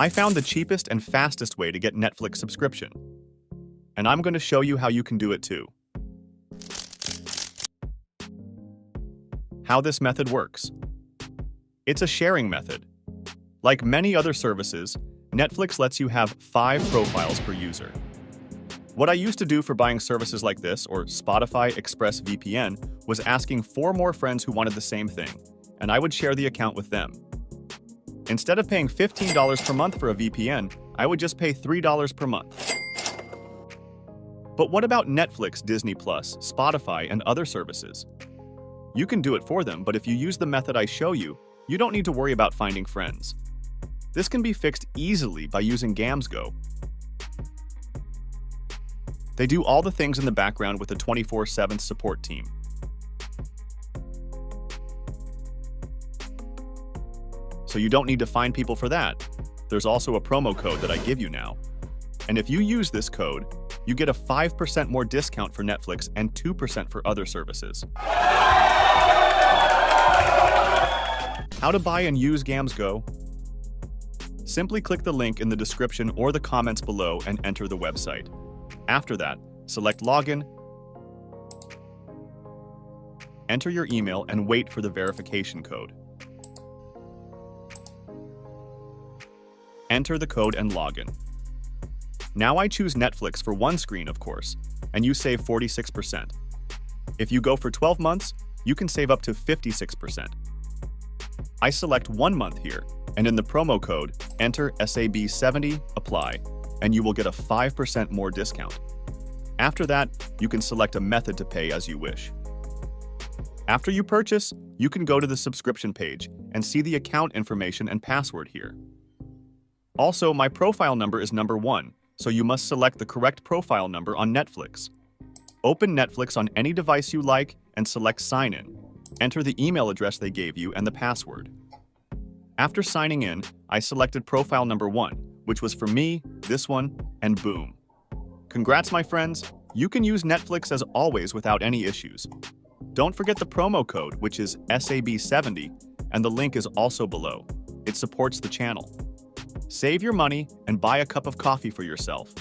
I found the cheapest and fastest way to get Netflix subscription, and I'm going to show you how you can do it too. How this method works. It's a sharing method. Like many other services, Netflix lets you have 5 profiles per user. What I used to do for buying services like this, or Spotify Express VPN, was asking 4 more friends who wanted the same thing, and I would share the account with them. Instead of paying $15 per month for a VPN, I would just pay $3 per month. But what about Netflix, Disney+, Spotify, and other services? You can do it for them, but if you use the method I show you, you don't need to worry about finding friends. This can be fixed easily by using GamGo. They do all the things in the background with a 24/7 support team. So you don't need to find people for that. There's also a promo code that I give you now. And if you use this code, you get a 5% more discount for Netflix and 2% for other services. How to buy and use GamGo? Simply click the link in the description or the comments below and enter the website. After that, select Login, enter your email, and wait for the verification code. Enter the code and login. Now I choose Netflix for one screen, of course, and you save 46%. If you go for 12 months, you can save up to 56%. I select 1 month here, and in the promo code, enter SAB70, apply, and you will get a 5% more discount. After that, you can select a method to pay as you wish. After you purchase, you can go to the subscription page and see the account information and password here. Also, my profile number is number 1, so you must select the correct profile number on Netflix. Open Netflix on any device you like and select Sign In. Enter the email address they gave you and the password. After signing in, I selected profile number 1, which was for me, this one, and boom. Congrats, my friends! You can use Netflix as always without any issues. Don't forget the promo code, which is SAB70, and the link is also below. It supports the channel. Save your money and buy a cup of coffee for yourself.